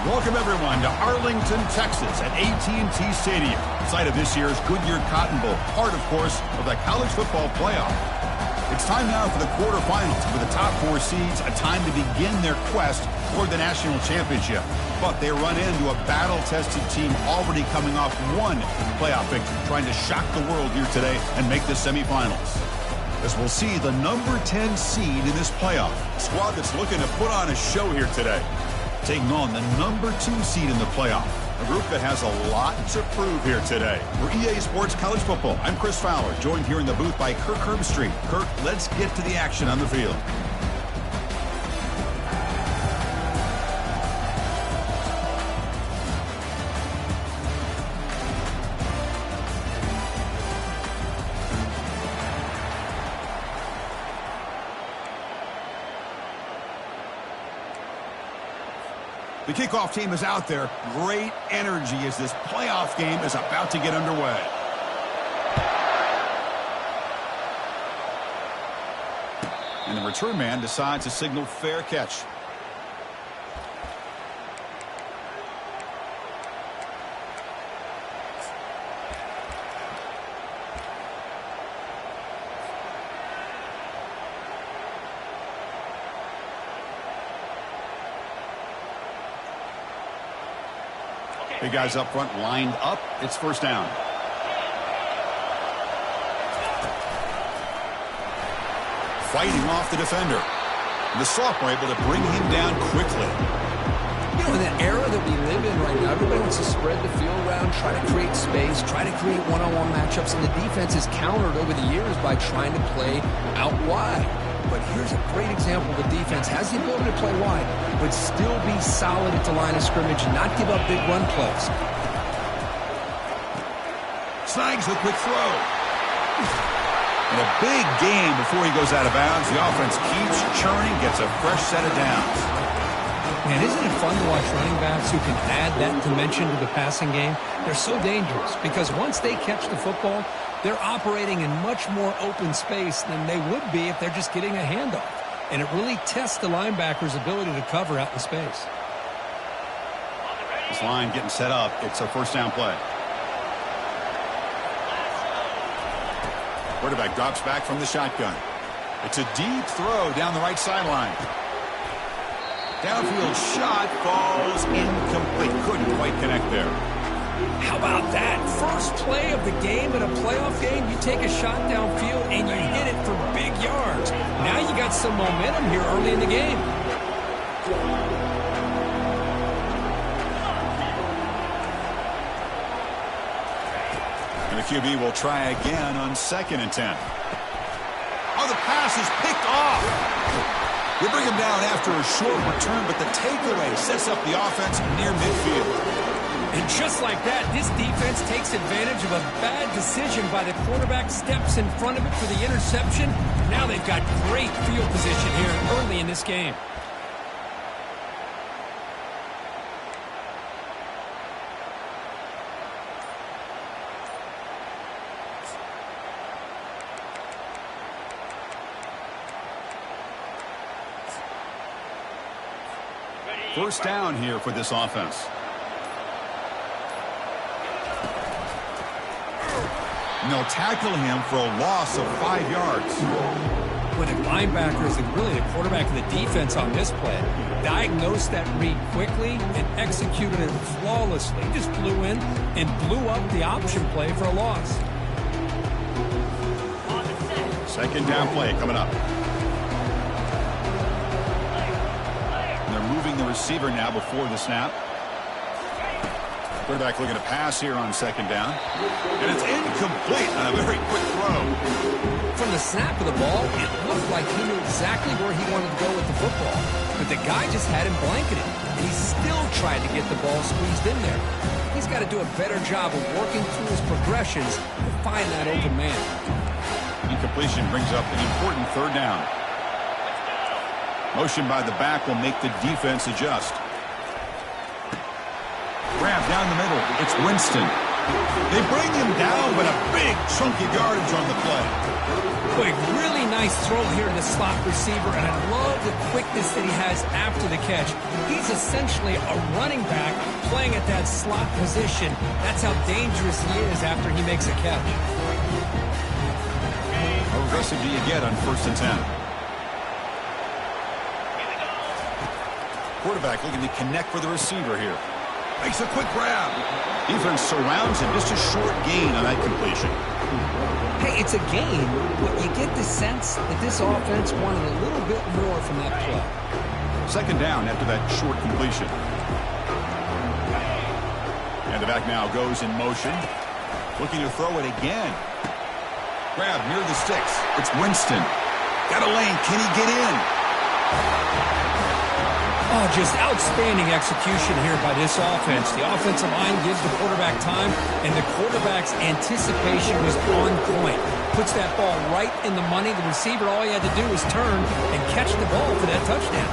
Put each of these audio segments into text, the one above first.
Welcome, everyone, to Arlington, Texas at AT&T Stadium, site of this year's Goodyear Cotton Bowl, part, of course, of the college football playoff. It's time now for the quarterfinals, with the top 4 seeds, a time to begin their quest toward the national championship. But they run into a battle-tested team already coming off one playoff victory, trying to shock the world here today and make the semifinals. As we'll see the number 10 seed in this playoff, a squad that's looking to put on a show here today, taking on the number 2 seed in the playoff, a group that has a lot to prove here today. For EA Sports College Football, I'm Chris Fowler, joined here in the booth by Kirk Herbstreit. Kirk, let's get to the action on the field. The kickoff team is out there. Great energy as this playoff game is about to get underway. And the return man decides to signal fair catch. Big guys up front lined up. It's first down. Fighting off the defender. The sophomore able to bring him down quickly. You know, in that era that we live in right now, everybody wants to spread the field around, try to create space, try to create one-on-one matchups, and the defense is countered over the years by trying to play out wide. But here's a great example. The defense has the ability to play wide, but still be solid at the line of scrimmage and not give up big run plays. Snags the quick throw. And a big game before he goes out of bounds. The offense keeps churning, gets a fresh set of downs. Man, isn't it fun to watch running backs who can add that dimension to the passing game? They're so dangerous because once they catch the football, they're operating in much more open space than they would be if they're just getting a handoff. And it really tests the linebacker's ability to cover out in space. This line getting set up. It's a first down play. Quarterback drops back from the shotgun. It's a deep throw down the right sideline. Downfield shot falls incomplete. Couldn't quite connect there. How about that? First play of the game in a playoff game, you take a shot downfield and you hit it for big yards. Now you got some momentum here early in the game. And the QB will try again on 2nd and 10. Oh, the pass is picked off. They bring him down after a short return, but the takeaway sets up the offense near midfield. And just like that, this defense takes advantage of a bad decision by the quarterback, steps in front of it for the interception. Now they've got great field position here early in this game. First down here for this offense. And they'll tackle him for a loss of 5 yards. When a linebacker is really the quarterback of the defense on this play, diagnosed that read quickly and executed it flawlessly. Just flew in and blew up the option play for a loss. Second down play coming up. Moving the receiver now before the snap. Quarterback looking to pass here on 2nd down. And it's incomplete on a very quick throw. From the snap of the ball, it looked like he knew exactly where he wanted to go with the football. But the guy just had him blanketed. And he still tried to get the ball squeezed in there. He's got to do a better job of working through his progressions to find that open man. Incompletion brings up an important 3rd down. Motion by the back will make the defense adjust. Grab down the middle. It's Winston. They bring him down, but a big chunky yardage on the play. Quick, really nice throw here to the slot receiver, and I love the quickness that he has after the catch. He's essentially a running back playing at that slot position. That's how dangerous he is after he makes a catch. How aggressive do you get on 1st and 10? Quarterback looking to connect with the receiver here. Makes a quick grab. Defense surrounds him. Just a short gain on that completion. Hey, it's a gain, but you get the sense that this offense wanted a little bit more from that play. 2nd down after that short completion. And the back now goes in motion. Looking to throw it again. Grab near the sticks. It's Winston. Got a lane. Can he get in? Oh, just outstanding execution here by this offense. The offensive line gives the quarterback time, and the quarterback's anticipation was on point. Puts that ball right in the money. The receiver, all he had to do was turn and catch the ball for that touchdown.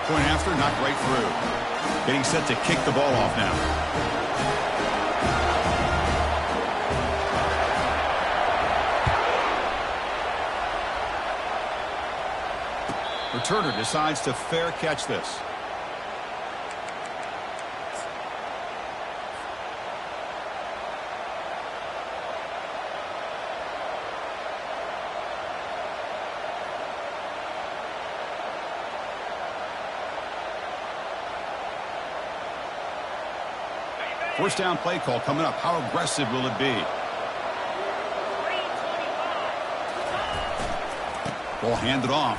Point after, knocked right through. Getting set to kick the ball off now. Returner decides to fair catch this. First down play call coming up. How aggressive will it be? Ball handed off.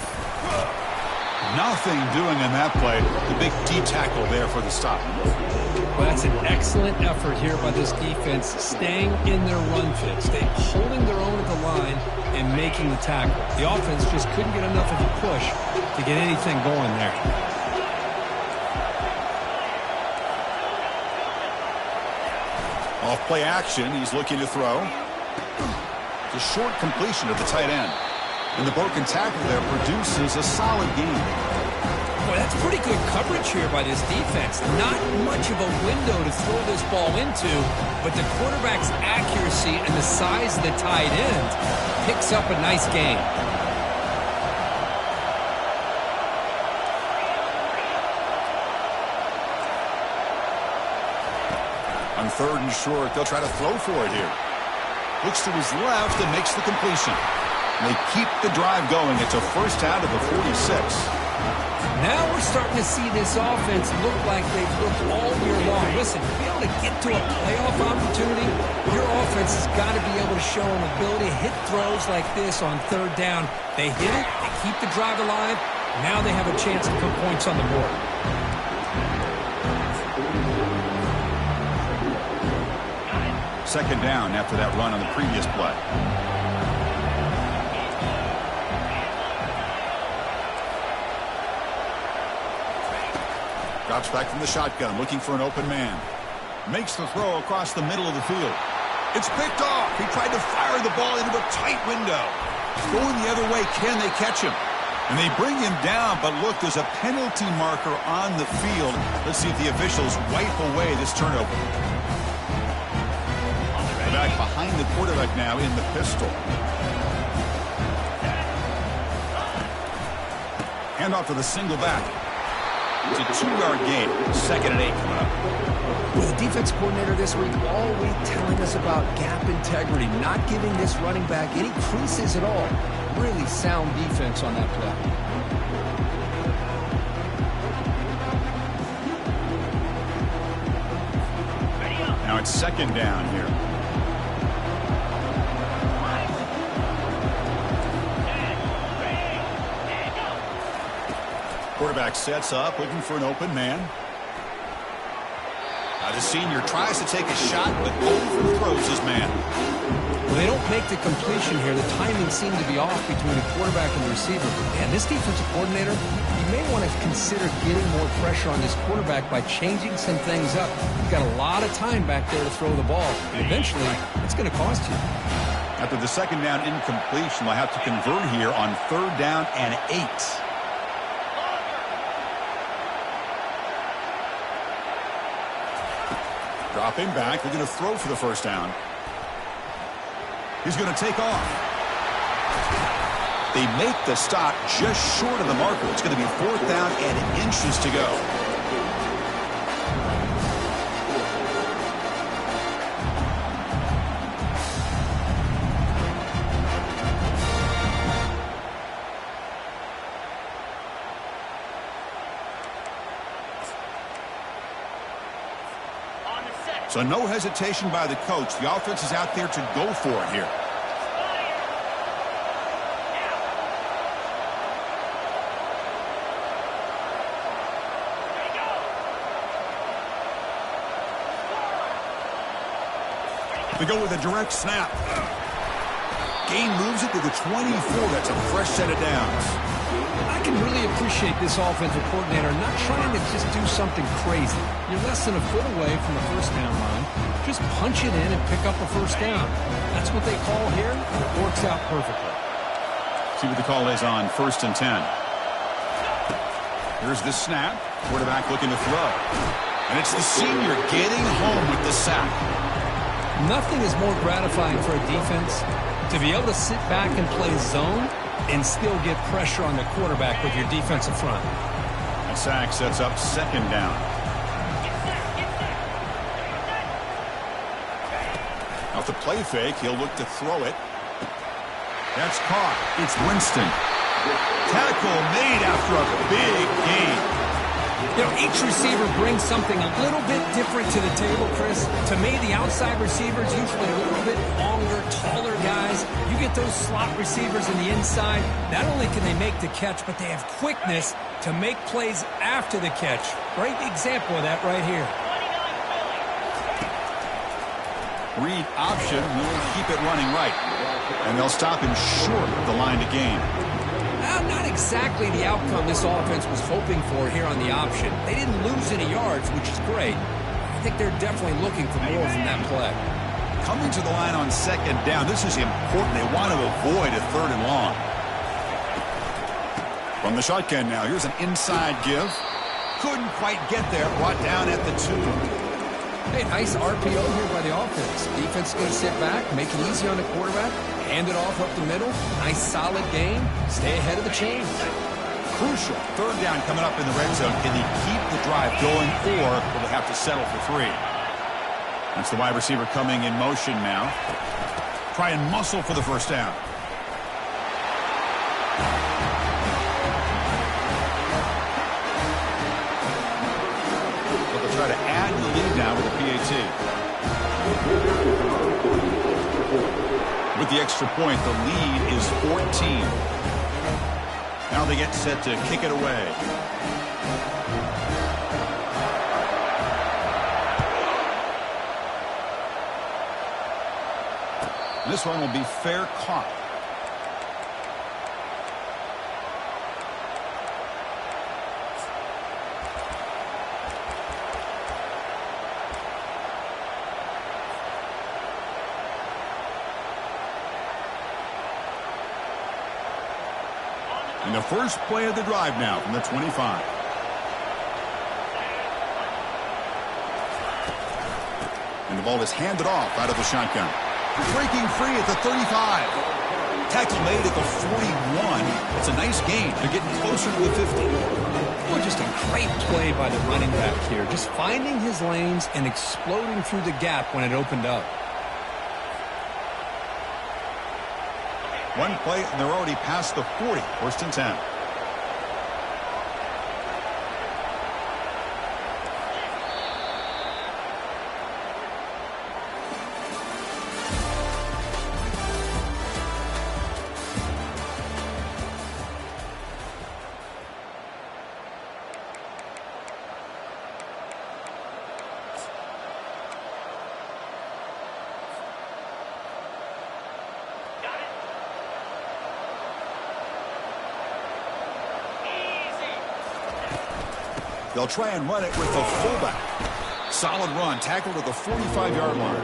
Nothing doing in that play. The big D tackle there for the stop. Well, that's an excellent effort here by this defense, staying in their run fits. They holding their own at the line and making the tackle. The offense just couldn't get enough of a push to get anything going there. Off play action, he's looking to throw. It's a short completion of the tight end. And the broken tackle there produces a solid gain. Boy, that's pretty good coverage here by this defense. Not much of a window to throw this ball into, but the quarterback's accuracy and the size of the tight end picks up a nice gain. On 3rd and short, they'll try to throw for it here. Looks to his left and makes the completion. And they keep the drive going. It's a first out of the 46. Now we're starting to see this offense look like they've looked all year long. Listen, to be able to get to a playoff opportunity, your offense has got to be able to show an ability to hit throws like this on 3rd down. They hit it, they keep the drive alive. Now they have a chance to put points on the board. Second down after that run on the previous play. Drops back from the shotgun, looking for an open man. Makes the throw across the middle of the field. It's picked off. He tried to fire the ball into a tight window. Going the other way, can they catch him? And they bring him down, but look, there's a penalty marker on the field. Let's see if the officials wipe away this turnover. Back behind the quarterback now in the pistol. Hand off to the single back. It's a 2-yard gain. 2nd and 8 coming up. Well, the defense coordinator this week all week telling us about gap integrity, not giving this running back any creases at all. Really sound defense on that play. Now it's 2nd down here. Quarterback sets up, looking for an open man. Now the senior tries to take a shot, but overthrows his man. Well, they don't make the completion here. The timing seemed to be off between the quarterback and the receiver. And this defensive coordinator, you may want to consider getting more pressure on this quarterback by changing some things up. You've got a lot of time back there to throw the ball. And eventually, it's going to cost you. After the 2nd down incompletion, they'll have to convert here on 3rd down and 8. Dropping back. They're going to throw for the first down. He's going to take off. They make the stop just short of the marker. It's going to be 4th down and inches to go. So no hesitation by the coach. The offense is out there to go for it here. They go with a direct snap. Gain moves it to the 24. That's a fresh set of downs. I can really appreciate this offensive coordinator not trying to just do something crazy. You're less than a foot away from the first down line. Just punch it in and pick up a first down. That's what they call here, and it works out perfectly. See what the call is on 1st and 10. Here's the snap. Quarterback looking to throw. And it's the senior getting home with the sack. Nothing is more gratifying for a defense to be able to sit back and play zone and still get pressure on the quarterback with your defensive front. A sack sets up 2nd down. Out the play fake, he'll look to throw it. That's caught. It's Winston. Tackle made after a big gain. You know, each receiver brings something a little bit different to the table, Chris. To me, the outside receivers, usually a little bit longer, taller guys. You get those slot receivers in the inside. Not only can they make the catch, but they have quickness to make plays after the catch. Great example of that right here. Read option will keep it running right. And they'll stop him short of the line to gain. Not exactly the outcome this offense was hoping for here on the option. They didn't lose any yards, which is great. I think they're definitely looking for more from that play. Coming to the line on 2nd down, this is important. They want to avoid a 3rd and long. From the shotgun now, here's an inside give. Couldn't quite get there, brought down at the 2. Hey, nice RPO here by the offense. Defense is going to sit back, make it easy on the quarterback, hand it off up the middle. Nice solid game. Stay ahead of the chains. Crucial 3rd down coming up in the red zone. Can they keep the drive going, or will they have to settle for 3? That's the wide receiver coming in motion now. Try and muscle for the first down. They'll try to add the lead now with a PAT. With the extra point, the lead is 14. Now they get set to kick it away. This one will be fair caught. And the first play of the drive now from the 25. And the ball is handed off out of the shotgun. Breaking free at the 35. Tackle made at the 41. It's a nice gain. They're getting closer to the 50. Well, just a great play by the running back here. Just finding his lanes and exploding through the gap when it opened up. One play, and they're already past the 40. 1st and 10. They'll try and run it with the fullback. Solid run, tackled at the 45-yard line.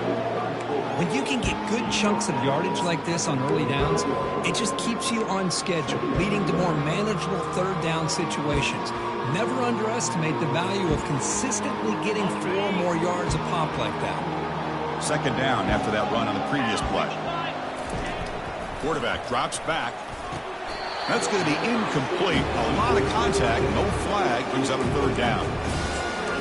When you can get good chunks of yardage like this on early downs, it just keeps you on schedule, leading to more manageable third down situations. Never underestimate the value of consistently getting 4 or more yards a pop like that. Second down after that run on the previous play. Quarterback drops back. That's going to be incomplete. A lot of contact, no flag, brings up a third down.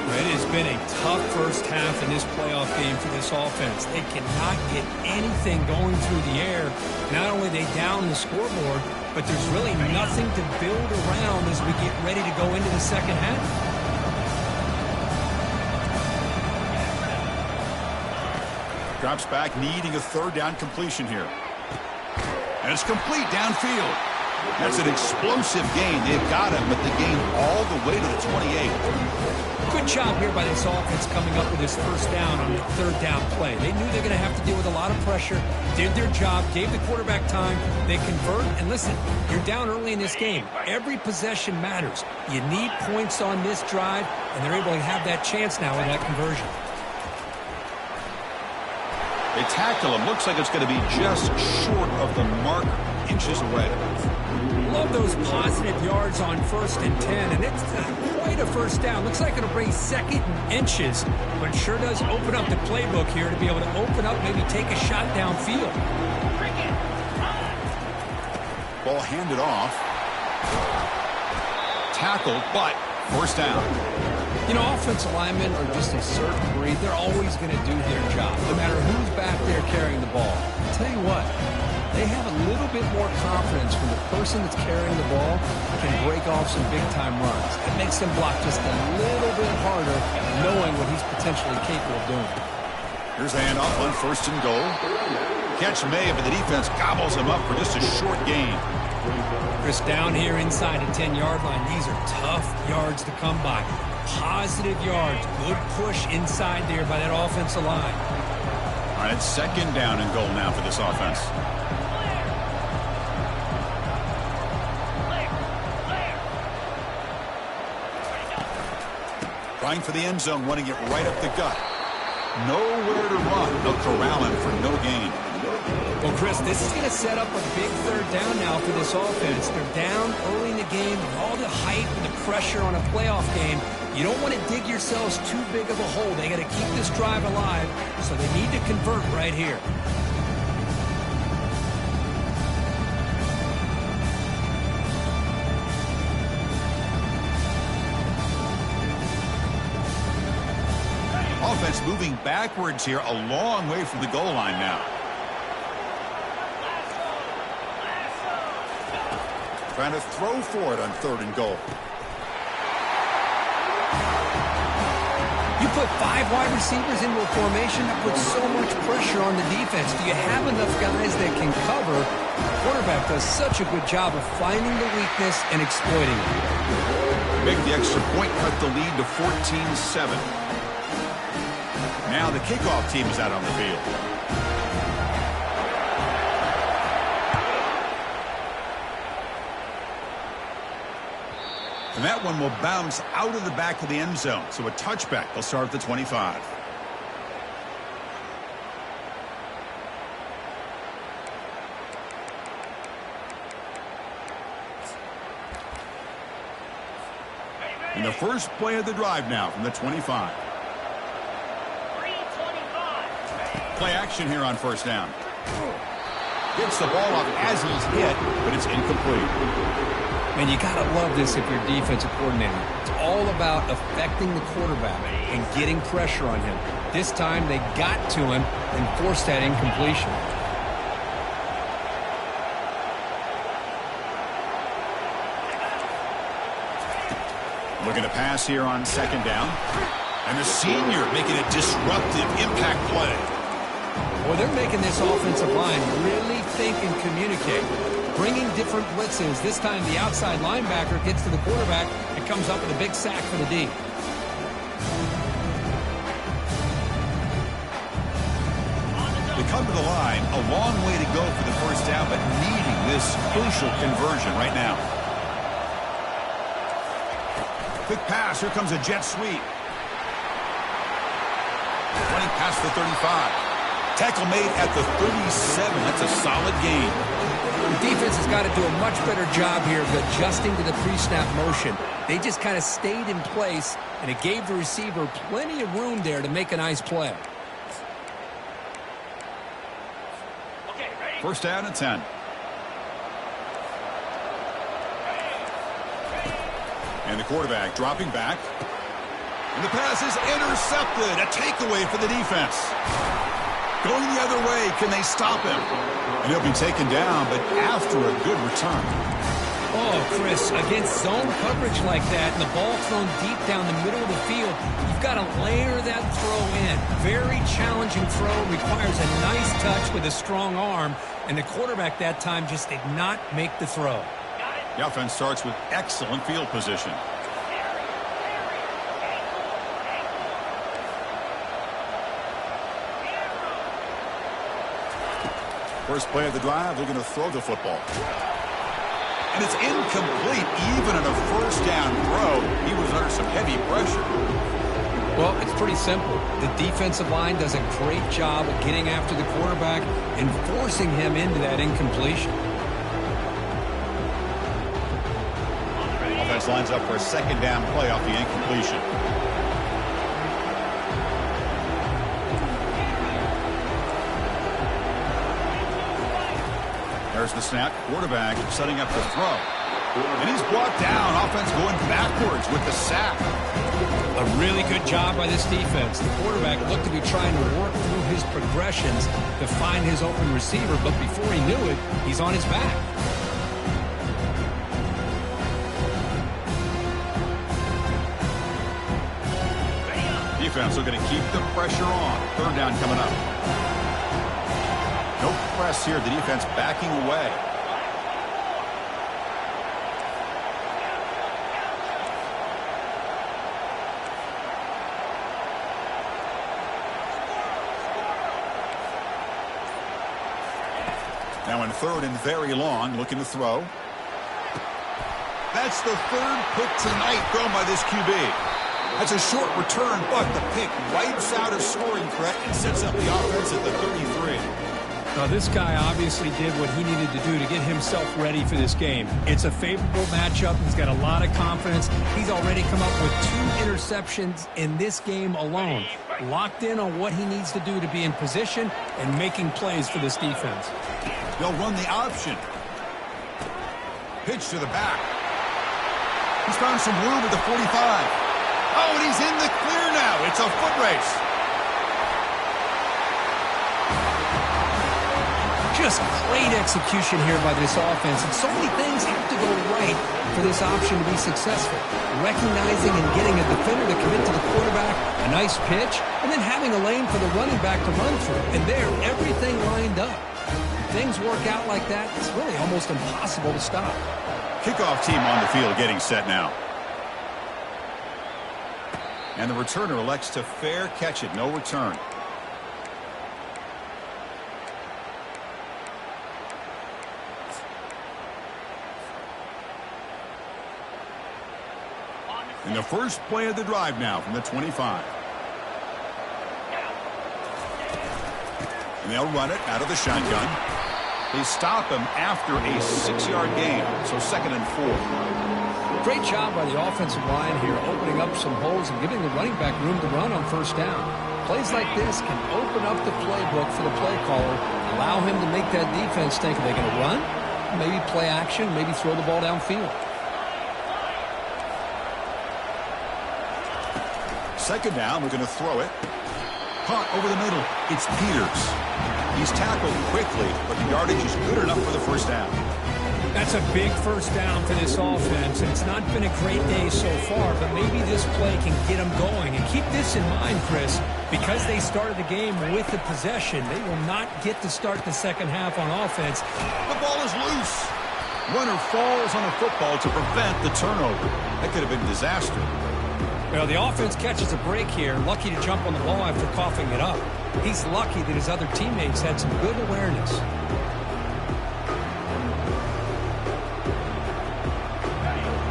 It has been a tough first half in this playoff game for this offense. They cannot get anything going through the air. Not only they down the scoreboard, but there's really nothing to build around as we get ready to go into the second half. Drops back, needing a third down completion here. And it's complete downfield. That's an explosive gain. They've got him, but the gain all the way to the 28. Good job here by this offense coming up with this first down on the third down play. They knew they're going to have to deal with a lot of pressure, did their job, gave the quarterback time, they convert, and listen, you're down early in this game. Every possession matters. You need points on this drive, and they're able to have that chance now with that conversion. They tackle him. Looks like it's going to be just short of the marker, inches away. Love those positive yards on 1st and 10, and it's quite a first down. Looks like it'll bring second and inches, but it sure does open up the playbook here to be able to open up, maybe take a shot downfield. Ball handed off. Tackled, but first down. You know, offensive linemen are just a certain breed. They're always going to do their job, no matter who's back there carrying the ball. I'll tell you what, they have a little bit more confidence when the person that's carrying the ball can break off some big-time runs. It makes them block just a little bit harder, knowing what he's potentially capable of doing. Here's a handoff on 1st and goal. Catch made, but the defense gobbles him up for just a short gain. Chris, down here inside the 10-yard line, these are tough yards to come by. Positive yards, good push inside there by that offensive line. All right, it's second down and goal now for this offense. Trying for the end zone, running it right up the gut. Nowhere to run. They'll corral him for no gain. Well, Chris, this is going to set up a big third down now for this offense. They're down early in the game with all the hype and the pressure on a playoff game. You don't want to dig yourselves too big of a hole. They got to keep this drive alive, so they need to convert right here. Offense moving backwards here, a long way from the goal line now. Trying to throw for it on 3rd and goal. You put 5 wide receivers into a formation that puts so much pressure on the defense. Do you have enough guys that can cover? The quarterback does such a good job of finding the weakness and exploiting it. Make the extra point, cut the lead to 14-7. Now the kickoff team is out on the field. And that one will bounce out of the back of the end zone. So a touchback. They'll start at the 25. And the first play of the drive now from the 25. Play action here on 1st down. Gets the ball up as he's hit, but it's incomplete. Man, you got to love this if you're defensive coordinator. It's all about affecting the quarterback and getting pressure on him. This time they got to him and forced that incompletion. Looking to pass here on 2nd down. And the senior making a disruptive impact play. Well, they're making this offensive line really think and communicate. Bringing different blitzes. This time the outside linebacker gets to the quarterback and comes up with a big sack for the D. They come to the line, a long way to go for the first down, but needing this crucial conversion right now. Quick pass, here comes a jet sweep. Running past the 35. Tackle made at the 37. That's a solid gain. The defense has got to do a much better job here of adjusting to the pre-snap motion. They just kind of stayed in place, and it gave the receiver plenty of room there to make a nice play. First down and 10. And the quarterback dropping back. And the pass is intercepted. A takeaway for the defense. Going the other way, can they stop him? And he'll be taken down, but after a good return. Oh, Chris, against zone coverage like that and the ball thrown deep down the middle of the field, you've got to layer that throw in. Very challenging throw, requires a nice touch with a strong arm, and the quarterback that time just did not make the throw. The offense starts with excellent field position. First play of the drive, they're going to throw the football. And it's incomplete, even on a first down throw. He was under some heavy pressure. Well, it's pretty simple. The defensive line does a great job of getting after the quarterback and forcing him into that incompletion. Offense lines up for a second down play off the incompletion. There's the snap. Quarterback setting up the throw. And he's brought down. Offense going backwards with the sack. A really good job by this defense. The quarterback looked to be trying to work through his progressions to find his open receiver, but before he knew it, he's on his back. Defense looking to keep the pressure on. Third down coming up. No press here. The defense backing away. Now in third and very long, looking to throw. That's the third pick tonight thrown by this QB. That's a short return, but the pick wipes out a scoring threat and sets up the offense at the 33. Now, this guy obviously did what he needed to do to get himself ready for this game. It's a favorable matchup. He's got a lot of confidence. He's already come up with 2 interceptions in this game alone. Locked in on what he needs to do to be in position and making plays for this defense. They'll run the option. Pitch to the back. He's found some room at the 45. Oh, and he's in the clear now. It's a foot race. Just great execution here by this offense, and so many things have to go right for this option to be successful. Recognizing and getting a defender to commit to the quarterback, a nice pitch, and then having a lane for the running back to run through. And there, everything lined up. Things work out like that, it's really almost impossible to stop. Kickoff team on the field getting set now. And the returner elects to fair catch it, no return. And the first play of the drive now from the 25. And they'll run it out of the shotgun. They stop him after a 6-yard gain, so 2nd and 4. Great job by the offensive line here, opening up some holes and giving the running back room to run on first down. Plays like this can open up the playbook for the play caller, allow him to make that defense think, are they going to run? Maybe play action, maybe throw the ball downfield. Second down, we're going to throw it. Caught over the middle. It's Peters. He's tackled quickly, but the yardage is good enough for the first down. That's a big first down for this offense, and it's not been a great day so far, but maybe this play can get them going. And keep this in mind, Chris, because they started the game with the possession, they will not get to start the second half on offense. The ball is loose. Runner falls on the football to prevent the turnover. That could have been disaster. Well, the offense catches a break here, lucky to jump on the ball after coughing it up. He's lucky that his other teammates had some good awareness.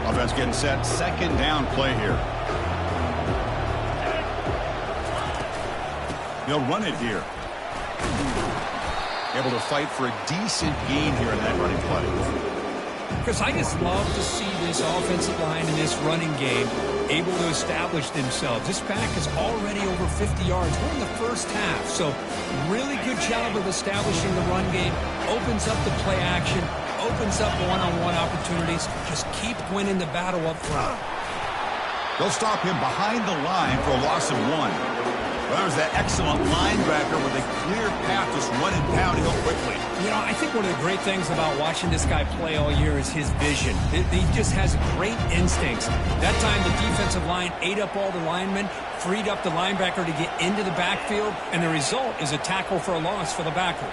Offense getting set. Second down play here. They'll run it here. Able to fight for a decent gain here in that running play. Chris, I just love to see this offensive line in this running game able to establish themselves. This pack is already over 50 yards. We're in the first half, so really good job of establishing the run game. Opens up the play action, opens up one-on-one opportunities. Just keep winning the battle up front. They'll stop him behind the line for a loss of 1. Well, there's that excellent linebacker with a clear path just running downhill quickly. You know, I think one of the great things about watching this guy play all year is his vision. He just has great instincts. That time the defensive line ate up all the linemen, freed up the linebacker to get into the backfield, and the result is a tackle for a loss for the backer.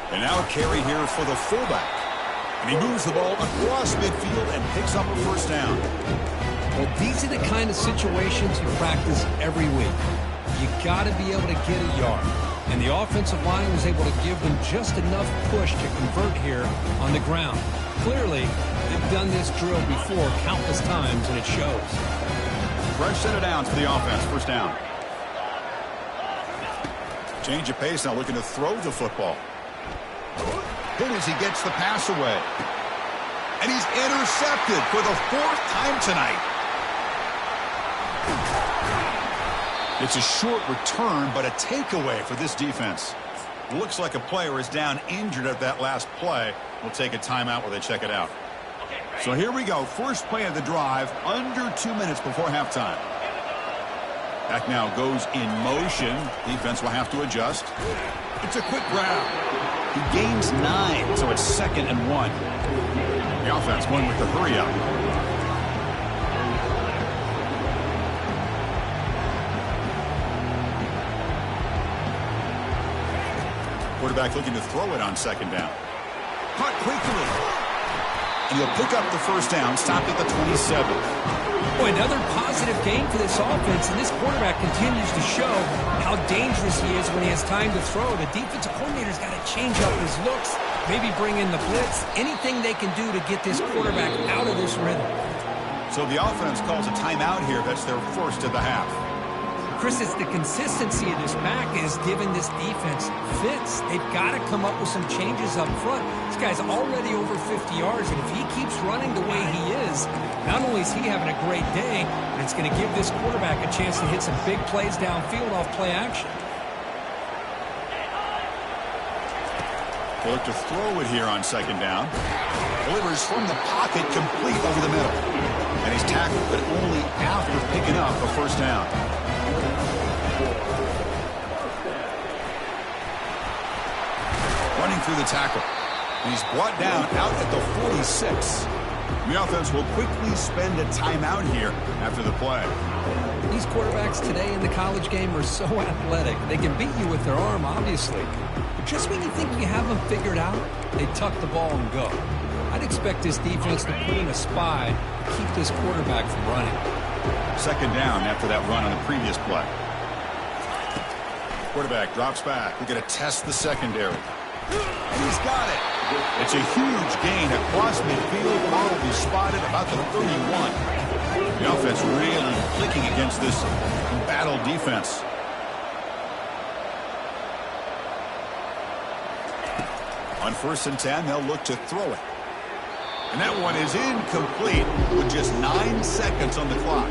And now a carry here for the fullback. And he moves the ball across midfield and picks up a first down. Well, these are the kind of situations you practice every week. You got to be able to get a yard. And the offensive line was able to give them just enough push to convert here on the ground. Clearly, they've done this drill before countless times, and it shows. Fresh set of downs for the offense. First down. Change of pace now, looking to throw the football. Hit as he gets the pass away. And he's intercepted for the 4th time tonight. It's a short return, but a takeaway for this defense. Looks like a player is down injured at that last play. We'll take a timeout while they check it out. So here we go. First play of the drive, under 2 minutes before halftime. Back now goes in motion. Defense will have to adjust. It's a quick grab. He gains 9, so it's 2nd and 1. The offense going with the hurry up. Quarterback looking to throw it on 2nd down. Caught quickly. And he'll pick up the first down, stopped at the 27. Boy, another positive game for this offense, and this quarterback continues to show how dangerous he is when he has time to throw. The defensive coordinator's got to change up his looks, maybe bring in the blitz, anything they can do to get this quarterback out of this rhythm. So the offense calls a timeout here. That's their first of the half. Chris, it's the consistency of this pack is giving this defense fits. They've got to come up with some changes up front. This guy's already over 50 yards, and if he keeps running the way he is, not only is he having a great day, but it's going to give this quarterback a chance to hit some big plays downfield off play action. They look to throw it here on 2nd down. Delivers from the pocket, complete over the middle. And he's tackled, but only after picking up a first down. Running through the tackle. And he's brought down out at the 46. The offense will quickly spend a timeout here after the play. These quarterbacks today in the college game are so athletic. They can beat you with their arm, obviously. But just when you think you have them figured out, they tuck the ball and go. I'd expect this defense to put in a spy to keep this quarterback from running. 2nd down after that run on the previous play. Quarterback drops back. We're going to test the secondary. And he's got it. It's a huge gain across midfield, probably spotted about the 31. The offense really clicking against this embattled defense. On 1st and 10, they'll look to throw it. And that one is incomplete with just 9 seconds on the clock.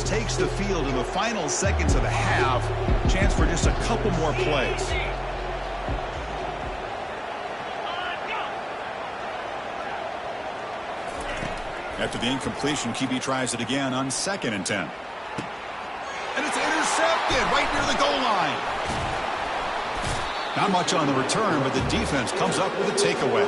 Takes the field in the final seconds of the half. Chance for just a couple more plays. After the incompletion, QB tries it again on 2nd and 10. And it's intercepted right near the goal line. Not much on the return, but the defense comes up with a takeaway.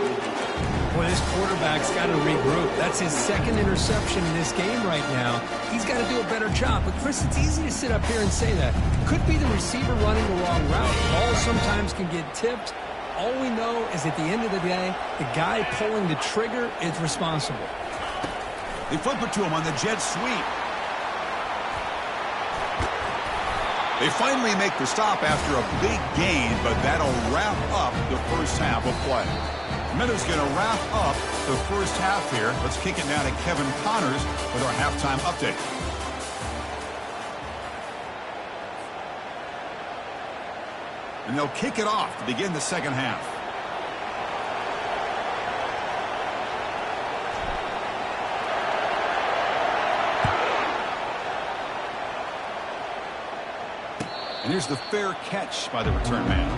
Boy, this quarterback's got to regroup. That's his second interception in this game right now. He's got to do a better job. But, Chris, it's easy to sit up here and say that. Could be the receiver running the wrong route. Balls sometimes can get tipped. All we know is at the end of the day, the guy pulling the trigger is responsible. They flip it to him on the jet sweep. They finally make the stop after a big gain, but that'll wrap up the first half of play. Minutes going to wrap up the first half here. Let's kick it now to Kevin Connors with our halftime update. And they'll kick it off to begin the second half. And here's the fair catch by the return man.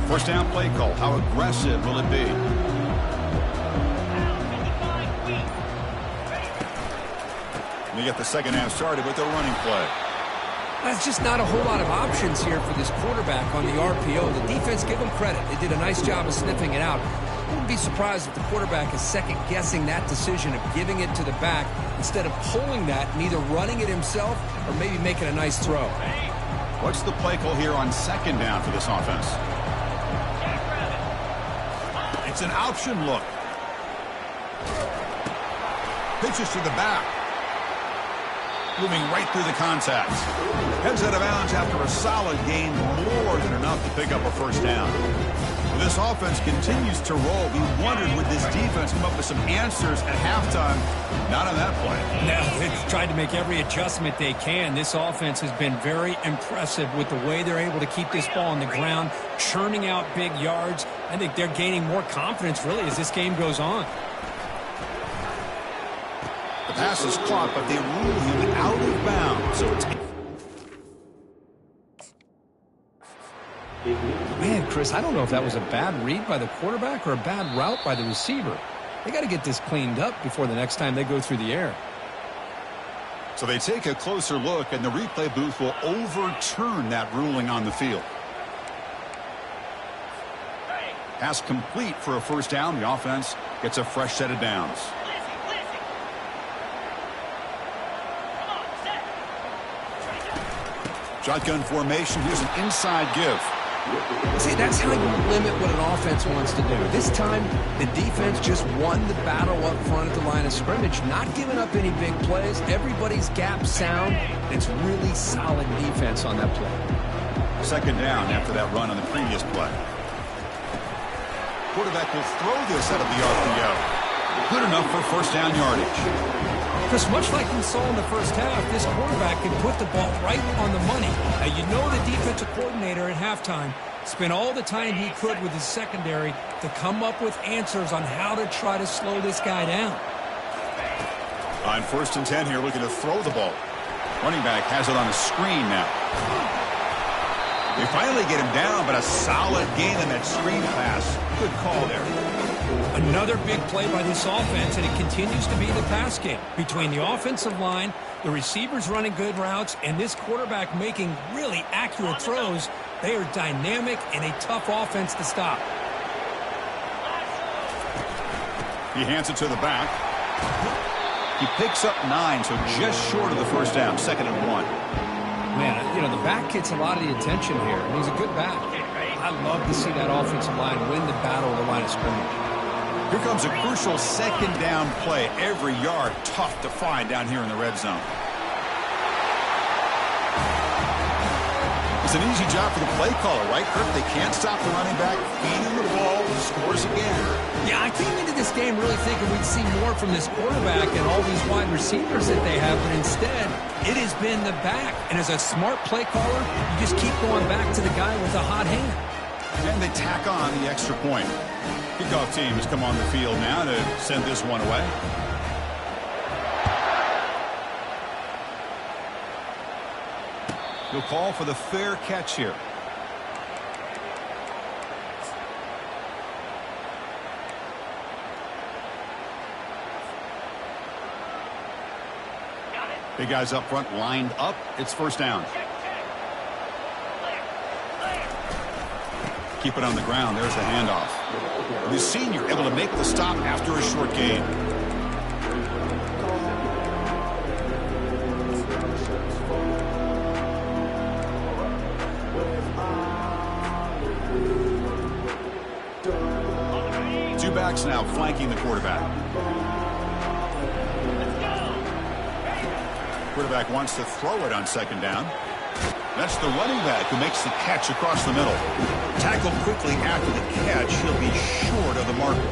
First down play call. How aggressive will it be? We get the second half started with the running play. That's just not a whole lot of options here for this quarterback on the RPO. The defense, give them credit. They did a nice job of sniffing it out. I wouldn't be surprised if the quarterback is second-guessing that decision of giving it to the back instead of pulling that and either running it himself or maybe making a nice throw. What's the play call here on second down for this offense? It's an option look. Pitches to the back. Moving right through the contacts. Heads out of bounds after a solid gain, more than enough to pick up a first down. This offense continues to roll. We wondered, would this defense come up with some answers at halftime? Not on that play. No, they've tried to make every adjustment they can. This offense has been very impressive with the way they're able to keep this ball on the ground, churning out big yards. I think they're gaining more confidence, really, as this game goes on. The pass is caught, but they rule him out of bounds. So it's... Man, Chris, I don't know if that was a bad read by the quarterback or a bad route by the receiver. They got to get this cleaned up before the next time they go through the air. So they take a closer look, and the replay booth will overturn that ruling on the field. Pass complete for a first down. The offense gets a fresh set of downs. Shotgun formation. Here's an inside give. See, that's how you limit what an offense wants to do. This time, the defense just won the battle up front at the line of scrimmage, not giving up any big plays. Everybody's gap sound. It's really solid defense on that play. Second down after that run on the previous play. Quarterback will throw this out of the RPO. Good enough for first down yardage. Chris, much like we saw in the first half, this quarterback can put the ball right on the money. Now, you know the defensive coordinator at halftime spent all the time he could with his secondary to come up with answers on how to try to slow this guy down. On 1st and 10 here, looking to throw the ball. Running back has it on the screen now. They finally get him down, but a solid gain in that screen pass. Good call there. Another big play by this offense, and it continues to be the pass game. Between the offensive line, the receivers running good routes, and this quarterback making really accurate throws, they are dynamic and a tough offense to stop. He hands it to the back. He picks up 9, so just short of the first down, 2nd and 1. Man, you know, the back gets a lot of the attention here, and he's a good back. I love to see that offensive line win the battle of the line of scrimmage. Here comes a crucial second down play. Every yard tough to find down here in the red zone. It's an easy job for the play caller, right, Kirk? They can't stop the running back. Feed him the ball, scores again. Yeah, I came into this game really thinking we'd see more from this quarterback and all these wide receivers that they have, but instead, it has been the back. And as a smart play caller, you just keep going back to the guy with a hot hand. And they tack on the extra point. Kickoff team has come on the field now to send this one away. He'll call for the fair catch here. Big guys up front lined up. It's first down. Keep it on the ground. There's the handoff. The senior able to make the stop after a short gain. Two backs now flanking the quarterback. Quarterback wants to throw it on second down. That's the running back who makes the catch across the middle. Tackled quickly after the catch. He'll be short of the marker.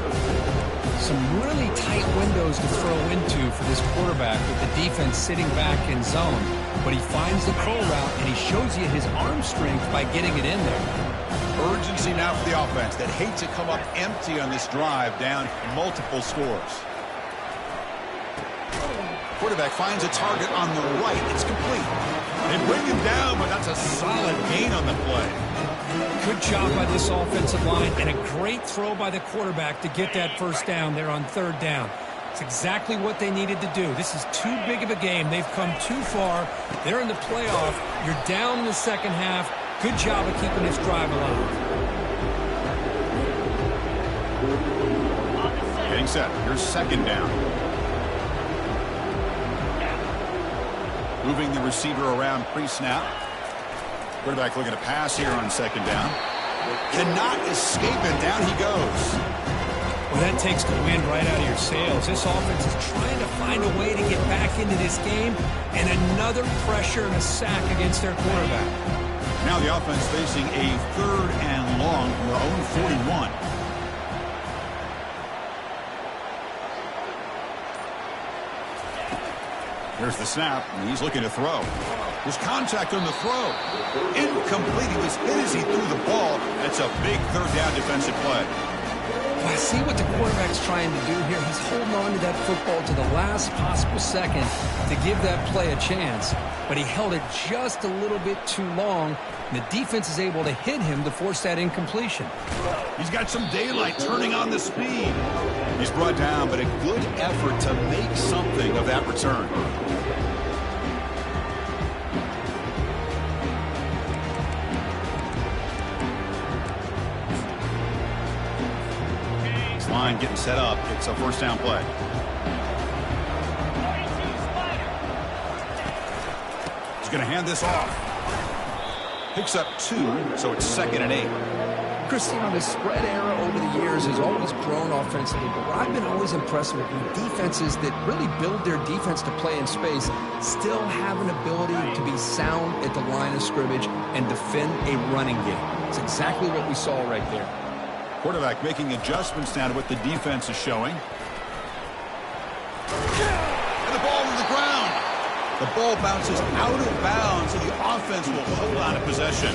Some really tight windows to throw into for this quarterback with the defense sitting back in zone. But he finds the curl route, and he shows you his arm strength by getting it in there. Urgency now for the offense that hate to come up empty on this drive, down multiple scores. Quarterback finds a target on the right. It's complete. They bring him down, but that's a solid gain on the play. Good job by this offensive line, and a great throw by the quarterback to get that first down there on third down. It's exactly what they needed to do. This is too big of a game. They've come too far. They're in the playoff. You're down in the second half. Good job of keeping this drive alive. Getting set. Here's second down. Moving the receiver around pre-snap. Quarterback looking to pass here on second down. Cannot escape it. Down he goes. Well, that takes the wind right out of your sails. This offense is trying to find a way to get back into this game, and another pressure and a sack against their quarterback. Now the offense facing a third and long from their own 41. Here's the snap, and he's looking to throw. There's contact on the throw. Incomplete. He was hit as he threw the ball. That's a big third down defensive play. Well, I see what the quarterback's trying to do here. He's holding on to that football to the last possible second to give that play a chance. But he held it just a little bit too long, and the defense is able to hit him to force that incompletion. He's got some daylight turning on the speed. He's brought down, but a good effort to make something of that return. Line getting set up. It's a first down play. He's going to hand this off. Picks up 2, so it's 2nd and 8. Christine, the spread era over the years has always grown offensively, but what I've been always impressed with defenses that really build their defense to play in space still have an ability to be sound at the line of scrimmage and defend a running game. It's exactly what we saw right there. Quarterback making adjustments now to what the defense is showing. And the ball to the ground. The ball bounces out of bounds, so the offense will hold on to possession.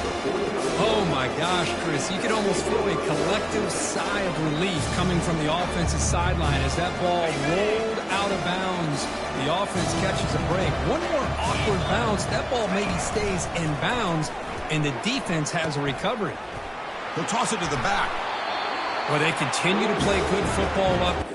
Oh, my gosh, Chris. You can almost feel a collective sigh of relief coming from the offensive sideline as that ball rolled out of bounds. The offense catches a break. One more awkward bounce. That ball maybe stays in bounds, and the defense has a recovery. He'll toss it to the back. Well, they continue to play good football up.